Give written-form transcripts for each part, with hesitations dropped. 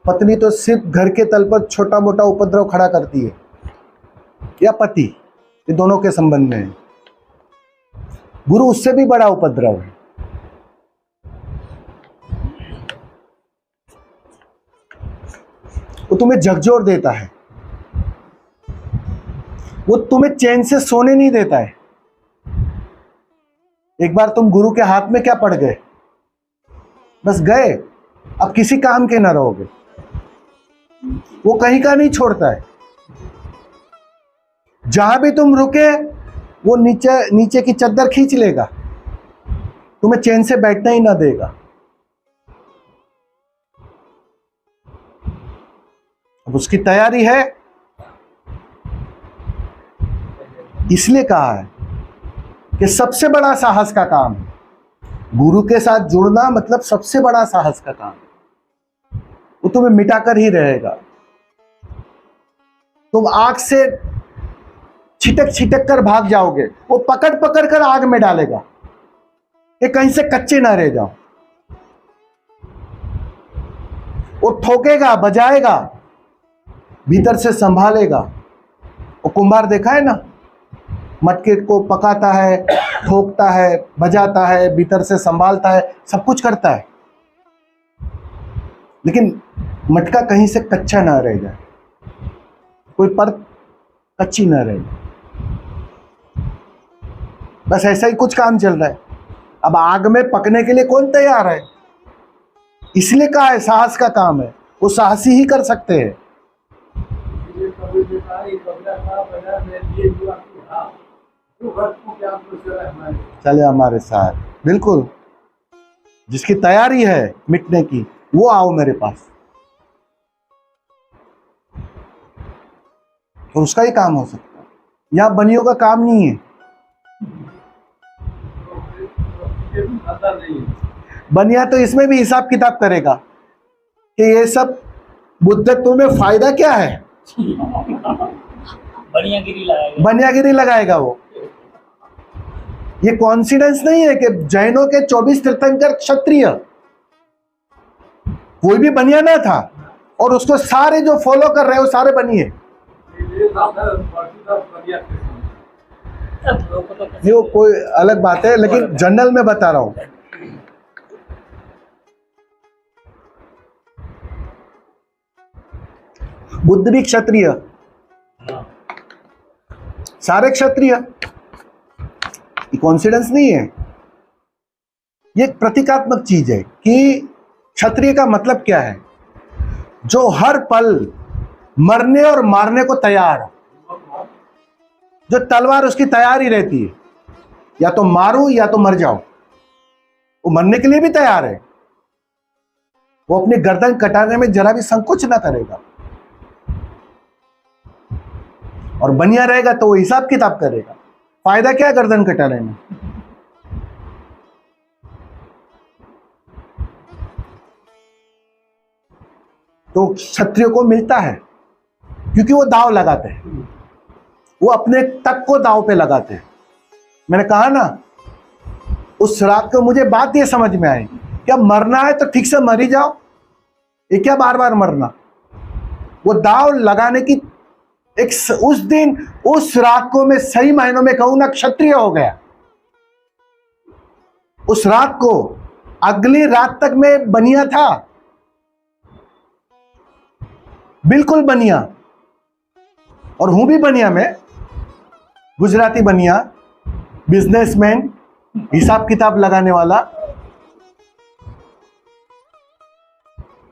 पत्नी तो सिर्फ घर के तल पर छोटा मोटा उपद्रव खड़ा करती है, या पति, ये दोनों के संबंध में है। गुरु उससे भी बड़ा उपद्रव है। वो तुम्हें झकझोर देता है, वो तुम्हें चैन से सोने नहीं देता है। एक बार तुम गुरु के हाथ में क्या पड़ गए, बस गए, अब किसी काम के ना रहोगे। वो कहीं का नहीं छोड़ता है, जहां भी तुम रुके वो नीचे की चद्दर खींच लेगा, तुम्हें चैन से बैठना ही ना देगा। अब उसकी तैयारी है, इसलिए कहा है कि सबसे बड़ा साहस का काम है। गुरु के साथ जुड़ना मतलब सबसे बड़ा साहस का काम है। वो तुम्हें मिटाकर ही रहेगा। तुम आग से छिटक छिटक कर भाग जाओगे, वो पकड़ पकड़ कर आग में डालेगा कि कहीं से कच्चे ना रह जाओ। वो ठोकेगा, बजाएगा, भीतर से संभालेगा। वो कुम्हार देखा है ना, मटके को पकाता है, ठोकता है, बजाता है, भीतर से संभालता है, सब कुछ करता है, लेकिन मटका कहीं से कच्चा ना रह जाए, कोई परत कच्ची ना रह जाए। बस ऐसा ही कुछ काम चल रहा है। अब आग में पकने के लिए कौन तैयार है? इसलिए कहा है साहस का काम है, वो साहसी ही कर सकते हैं। चले हमारे साथ, बिल्कुल, जिसकी तैयारी है मिटने की, वो आओ मेरे पास, तो उसका ही काम हो सकता है। यहां बनियों का काम नहीं है। बनिया तो इसमें भी हिसाब किताब करेगा कि ये सब बुद्धत्व में फायदा क्या है। बनियागिरी लगाएगा वो। ये कॉन्फिडेंस नहीं है कि जैनों के 24 तीर्थंकर क्षत्रिय, कोई भी बनिया ना था और उसको सारे जो फॉलो कर रहे हो सारे बनिए। ये कोई अलग बात है, लेकिन जनरल में बता रहा हूं। बुद्ध भी क्षत्रिय, सारे क्षत्रिय। ये कॉन्फिडेंस नहीं है, ये एक प्रतीकात्मक चीज है कि क्षत्रिय का मतलब क्या है, जो हर पल मरने और मारने को तैयार है, जो तलवार उसकी तैयार ही रहती है, या तो मारूं या तो मर जाऊं। वो मरने के लिए भी तैयार है, वो अपनी गर्दन कटाने में जरा भी संकोच ना करेगा। और बनिया रहेगा तो वो हिसाब किताब करेगा, फायदा क्या है गर्दन कटाने में। तो क्षत्रिय को मिलता है क्योंकि वो दांव लगाते हैं, वो अपने तक को दांव पे लगाते हैं। मैंने कहा ना, उस रात को मुझे बात ये समझ में आई, क्या मरना है तो ठीक से मर ही जाओ, ये क्या बार बार मरना। वो दांव लगाने की उस दिन, उस रात को मैं सही मायनों में कहूं ना, क्षत्रिय हो गया। उस रात को, अगली रात तक मैं बनिया था, बिल्कुल बनिया, और हूं भी बनिया में, गुजराती बनिया, बिजनेसमैन, हिसाब किताब लगाने वाला,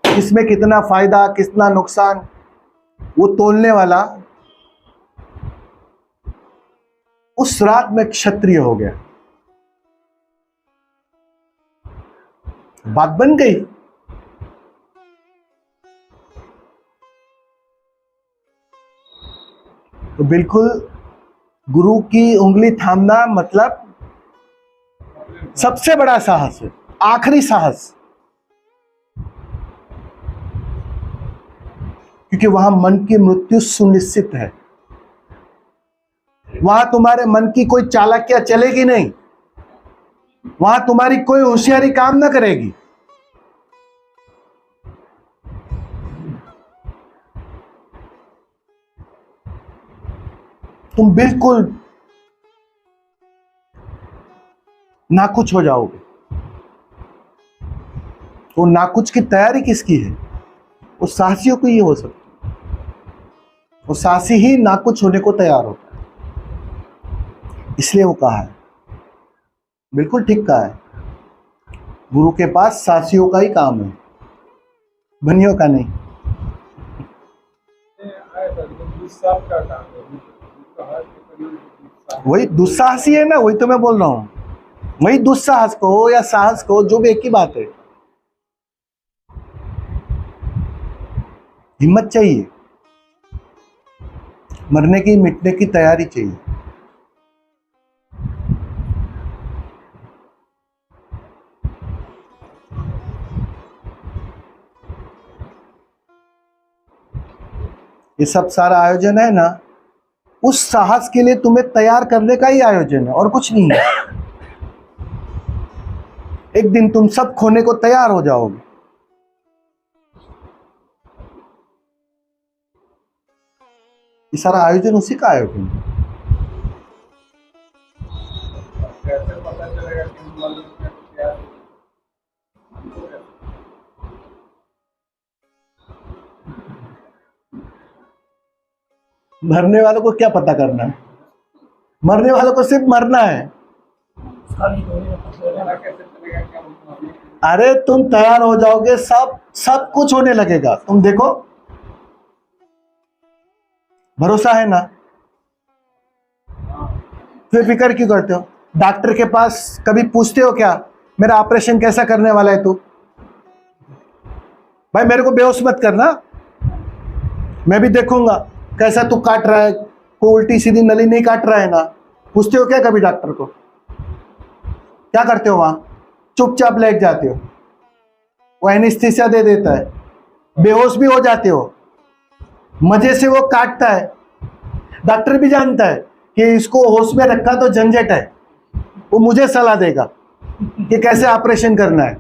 इसमें कितना फायदा कितना नुकसान वो तोलने वाला। उस रात में क्षत्रिय हो गया, बात बन गई। तो बिल्कुल गुरु की उंगली थामना मतलब सबसे बड़ा साहस है, आखिरी साहस, क्योंकि वहां मन की मृत्यु सुनिश्चित है। वहां तुम्हारे मन की कोई चालाकियां चलेगी नहीं, वहां तुम्हारी कोई होशियारी काम ना करेगी। तुम बिल्कुल नाकुच हो जाओगे। वो नाकुच की तैयारी किसकी है? वो साहसियों को ये हो सकता है। वो साहसी ही नाकुच होने को तैयार होता है। इसलिए वो कहा है, बिल्कुल ठीक कहा है, गुरु के पास साहसियों का ही काम है, बनियों का नहीं। वही दुस्साहसी है ना, वही तो मैं बोल रहा हूं। वही दुस्साहस को या साहस को, जो भी एक ही बात है। हिम्मत चाहिए, मरने की मिटने की तैयारी चाहिए। ये सब सारा आयोजन है ना, उस साहस के लिए तुम्हें तैयार करने का ही आयोजन है, और कुछ नहीं है। एक दिन तुम सब खोने को तैयार हो जाओगे। ये सारा आयोजन उसी का आयोजन है। कैसे पता चलेगा कि हम मरने में तैयार हैं? मरने वालों को क्या पता करना है? मरने वालों को सिर्फ मरना है। पता कैसे चलेगा कि हम मरने के अरे तुम तैयार हो जाओगे, सब कुछ होने लगेगा। तुम देखो, भरोसा है ना? फिर फिक्र क्यों करते हो? डॉक्टर के पास कभी पूछते हो क्या, मेरा ऑपरेशन कैसा करने वाला है तू? भाई मेरे को बेहोश मत करना, मैं भी देखूंगा कैसा तू काट रहा है, कोई उल्टी सीधी नली नहीं काट रहा है ना? पूछते हो क्या कभी डॉक्टर को? क्या करते हो वहां? चुपचाप लेट जाते हो, वो एनेस्थीसिया दे देता है, बेहोश भी हो जाते हो, मजे से वो काटता है। डॉक्टर भी जानता है कि इसको होश में रखा तो झंझट है, वो मुझे सलाह देगा कि कैसे ऑपरेशन करना है।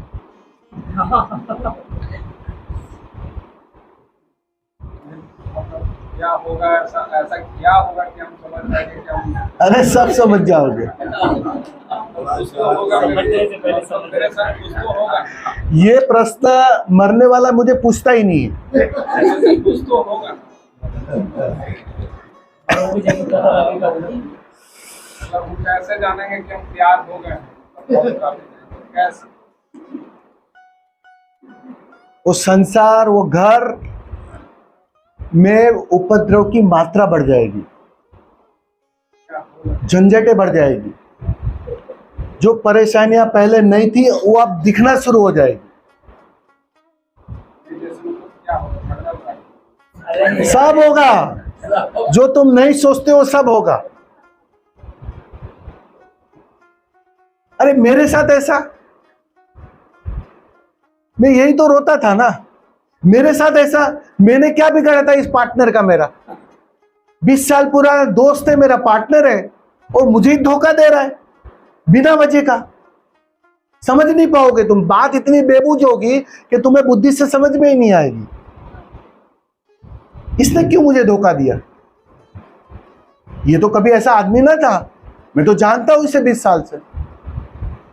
क्या होगा, ऐसा ऐसा क्या होगा कि हम समझ जाएंगे कि हम अरे सब समझ जाओगे। कुछ तो होगा, मेरे साथ कुछ तो होगा, ये प्रश्न मरने वाला मुझे पूछता ही नहीं है। कुछ तो होगा। मतलब हम कैसे जानेंगे कि हम तैयार हो गए? कैसे? वो संसार, वो घर में उपद्रव की मात्रा बढ़ जाएगी, क्या होगा? झंझटें बढ़ जाएगी। जो परेशानियां पहले नहीं थी वो अब दिखना शुरू हो जाएगी। जैसे मतलब क्या होगा? मरना होगा। सब होगा, जो तुम नहीं सोचते हो सब होगा। अरे मेरे साथ ऐसा, मैं यही तो रोता था ना। मेरे साथ ऐसा, मैंने क्या बिगाड़ा था इस पार्टनर का? मेरा 20 साल पुराना दोस्त है, मेरा पार्टनर है, और मुझे ही धोखा दे रहा है बिना वजह का। समझ नहीं पाओगे तुम, बात इतनी बेबूझ होगी कि तुम्हें बुद्धि से समझ में ही नहीं आएगी। इसने क्यों मुझे धोखा दिया? ये तो कभी ऐसा आदमी ना था, मैं तो जानता हूं इसे 20 साल से,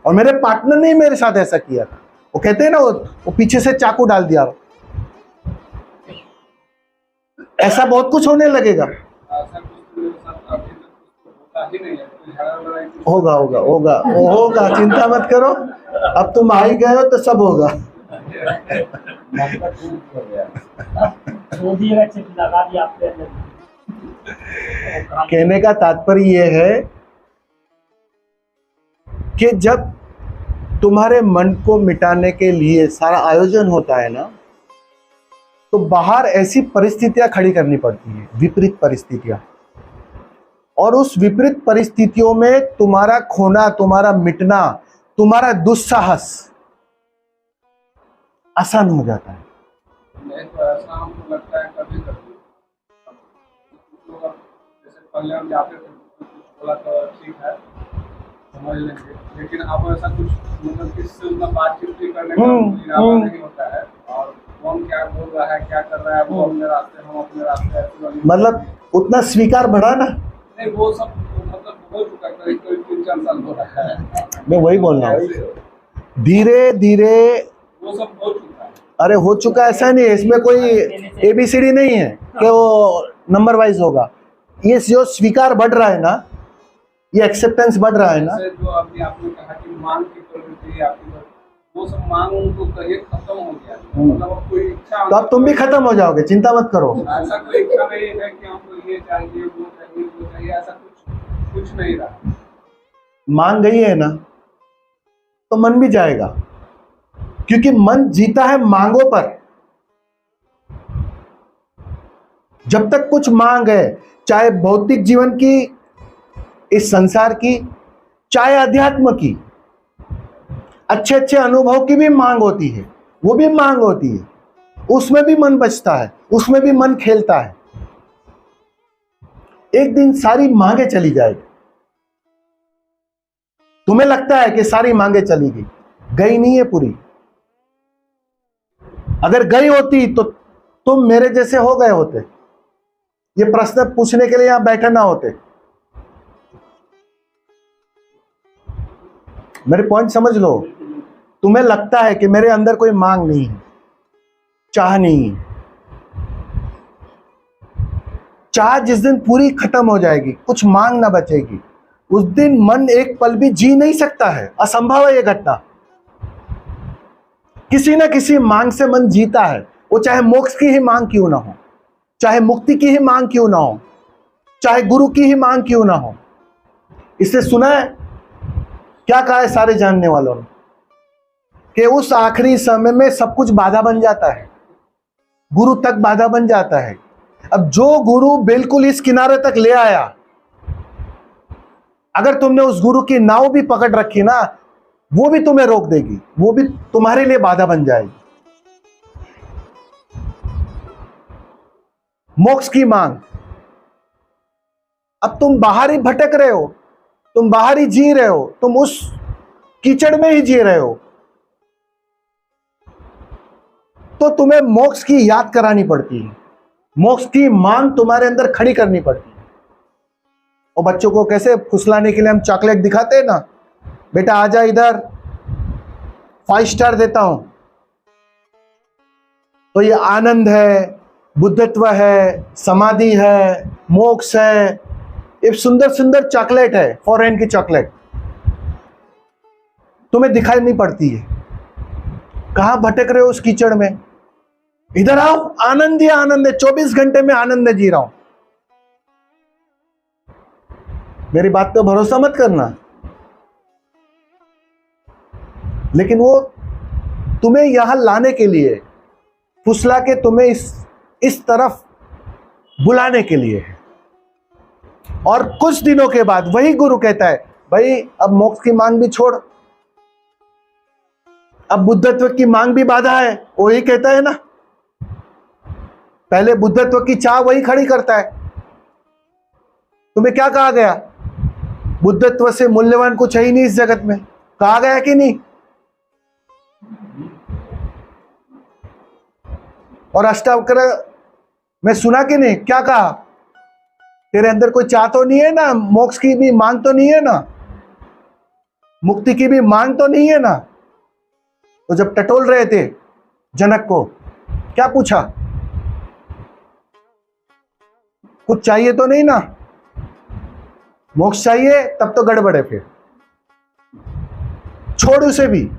और मेरे पार्टनर ने ही मेरे साथ ऐसा किया था। वो कहते हैं ना, वो पीछे से चाकू डाल दिया। ऐसा बहुत कुछ होने लगेगा। ऐसा कुछ मेरे साथ अभी तक कुछ होता ही नहीं है। कोई झगड़ा लड़ाई कुछ होगा होगा होगा, वो होगा, चिंता मत करो। अब तुम आ ही गए हो तो सब होगा। कहने का तात्पर्य यह है कि जब तुम्हारे मन को मिटाने के लिए सारा आयोजन होता है ना, तो बाहर ऐसी परिस्थितियां खड़ी करनी पड़ती हैं, विपरीत परिस्थितियां। और उस विपरीत परिस्थितियों में तुम्हारा खोना, तुम्हारा मिटना, तुम्हारा दुस्साहस आसान हो जाता है। नहीं तो ऐसा हमको लगता है कभी कभी जैसे पहले हम जाते थे, कुछ बोला तो ठीक है समझ लेंगे, लेकिन अब ऐसा कुछ मतलब किसी से उतना बातचीत भी करने का इरादा नहीं होता है, और कौन क्या बोल रहा है, क्या कर रहा है, वो अपने रास्ते, हम अपने रास्ते, ऐसी वाली मतलब उतना स्वीकार बढ़ा ना, नहीं वो सब मतलब हो चुका है, करीब करीब 3-4 साल हो रहा है, मैं वही बोल रहा हूँ, धीरे धीरे। वो सब हो चुका है। अरे हो चुका है, ऐसा नहीं है, इसमें कोई ABCD नहीं है कि वो नंबर वाइज होगा। ये जो स्वीकार बढ़ रहा है ना, ये एक्सेप्टेंस बढ़ रहा है ना। जैसे जो अभी आपने कहा कि मांग की प्रवृत्ति आपकी, वो सब मांग उनको कहीं खत्म हो गया, मतलब अब कोई इच्छा, तो अब तुम भी खत्म हो जाओगे, चिंता मत करो। ऐसा कोई इच्छा नहीं है कि हमको ये चाहिए वो चाहिए वो चाहिए, ऐसा कुछ नहीं रहा। मांग गई है ना, तो मन भी जाएगा, क्योंकि मन जीता है मांगों पर। जब तक कुछ मांग है, चाहे भौतिक जीवन की, इस संसार की, चाहे अध्यात्म की, अच्छे अच्छे अनुभव की भी मांग होती है, वो भी मांग होती है, उसमें भी मन बचता है, उसमें भी मन खेलता है। एक दिन सारी मांगे चली जाएगी। तुम्हें लगता है कि सारी मांगे चली गई, गई नहीं है पूरी। अगर गई होती तो तुम मेरे जैसे हो गए होते, ये प्रश्न पूछने के लिए यहां बैठे ना होते। मेरे पॉइंट समझ लो। तुम्हें लगता है कि मेरे अंदर कोई मांग नहीं है, चाह नहीं है। चाह जिस दिन पूरी खत्म हो जाएगी, कुछ मांग ना बचेगी, उस दिन मन एक पल भी जी नहीं सकता है। असंभव है यह घटना। किसी ना किसी मांग से मन जीता है, वो चाहे मोक्ष की ही मांग क्यों ना हो, चाहे मुक्ति की ही मांग क्यों ना हो, चाहे गुरु की ही मांग क्यों ना हो। इससे सुना है क्या कहा है सारे जानने वालों ने, कि उस आखिरी समय में सब कुछ बाधा बन जाता है, गुरु तक बाधा बन जाता है। अब जो गुरु बिल्कुल इस किनारे तक ले आया, अगर तुमने उस गुरु की नाव भी पकड़ रखी ना, वो भी तुम्हें रोक देगी, वो भी तुम्हारे लिए बाधा बन जाएगी। मोक्ष की मांग। अब तुम बाहर ही भटक रहे हो, तुम बाहर ही जी रहे हो, तुम उस कीचड़ में ही जी रहे हो, तो तुम्हें मोक्ष की याद करानी पड़ती है, मोक्ष की मांग तुम्हारे अंदर खड़ी करनी पड़ती है। और बच्चों को कैसे फुसलाने के लिए हम चॉकलेट दिखाते हैं ना, बेटा आजा इधर, 5 स्टार देता हूं। तो ये आनंद है, बुद्धत्व है, समाधि है, मोक्ष है, ये सुंदर सुंदर चॉकलेट है, फॉरेन की चॉकलेट तुम्हें दिखाई नहीं पड़ती है। कहां भटक रहे हो उस कीचड़ में? इधर आओ, आनंद ही आनंद है, 24 घंटे में आनंद जी रहा हूं। मेरी बात पे भरोसा मत करना, लेकिन वो तुम्हें यहां लाने के लिए, फुसला के तुम्हें इस तरफ बुलाने के लिए है। और कुछ दिनों के बाद वही गुरु कहता है, भाई अब मोक्ष की मांग भी छोड़, अब बुद्धत्व की मांग भी बाधा है। वही कहता है ना, पहले बुद्धत्व की चाह वही खड़ी करता है। तुम्हें क्या कहा गया? बुद्धत्व से मूल्यवान कुछ है ही नहीं इस जगत में, कहा गया कि नहीं? और अष्टावक्र में सुना कि नहीं, क्या कहा? तेरे अंदर कोई चाह तो नहीं है ना, मोक्ष की भी मांग तो नहीं है ना, मुक्ति की भी मांग तो नहीं है ना? तो जब टटोल रहे थे जनक को, क्या पूछा? कुछ चाहिए तो नहीं ना? मोक्ष चाहिए तब तो गड़बड़ है, फिर छोड़ उसे भी।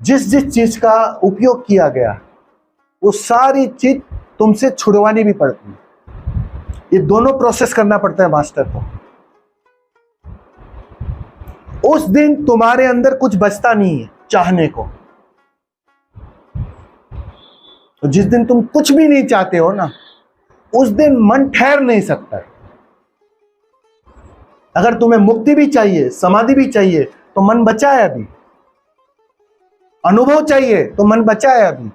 जिस जिस चीज का उपयोग किया गया, वो सारी चीज तुमसे छुड़वानी भी पड़ती है। ये दोनों प्रोसेस करना पड़ता है मास्टर को। उस दिन तुम्हारे अंदर कुछ बचता नहीं है चाहने को। तो जिस दिन तुम कुछ भी नहीं चाहते हो ना, उस दिन मन ठहर नहीं सकता है। अगर तुम्हें मुक्ति भी चाहिए, समाधि भी चाहिए, तो मन बचा है अभी। अनुभव चाहिए तो मन बचा है अभी।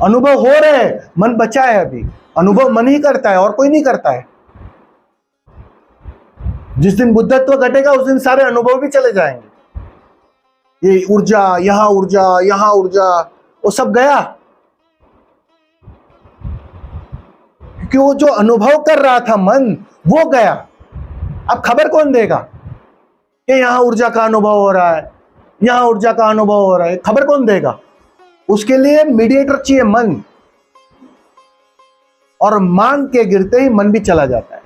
अनुभव हो रहे हैं, मन बचा है अभी। अनुभव मन ही करता है और कोई नहीं करता है। जिस दिन बुद्धत्व घटेगा, उस दिन सारे अनुभव भी चले जाएंगे। ये ऊर्जा, यहां ऊर्जा, यहां ऊर्जा, वो सब गया। क्योंकि वो जो अनुभव कर रहा था मन, वो गया। अब खबर कौन देगा कि यहां ऊर्जा का अनुभव हो रहा है, यहां ऊर्जा का अनुभव हो रहा है? खबर कौन देगा? उसके लिए मीडिएटर चाहिए, मन। और मांग के गिरते ही मन भी चला जाता है।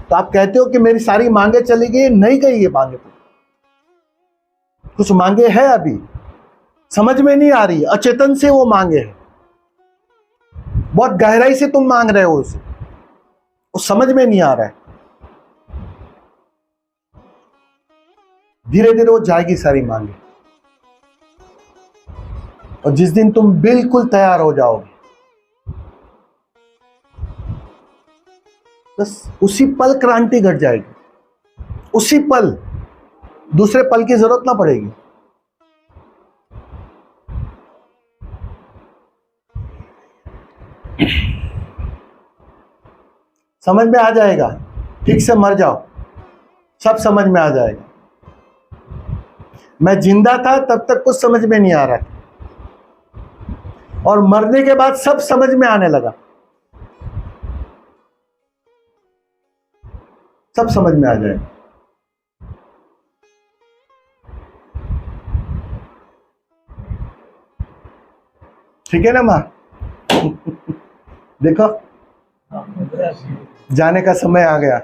तो आप कहते हो कि मेरी सारी मांगे चली गई, नहीं गई ये मांगे तो कुछ मांगे है अभी समझ में नहीं आ रही, अचेतन से वो मांगे है, बहुत गहराई से तुम मांग रहे हो उसे, वो समझ में नहीं आ रहा है। धीरे धीरे वो जाएगी सारी मांगे, और जिस दिन तुम बिल्कुल तैयार हो जाओगे, बस उसी पल क्रांति घट जाएगी, उसी पल, दूसरे पल की जरूरत ना पड़ेगी। समझ में आ जाएगा, ठीक से मर जाओ, सब समझ में आ जाएगा। मैं जिंदा था तब तक कुछ समझ में नहीं आ रहा था, और मरने के बाद सब समझ में आने लगा, सब समझ में आ जाएगा। ठीक है ना माँ? देखो जाने का समय आ गया।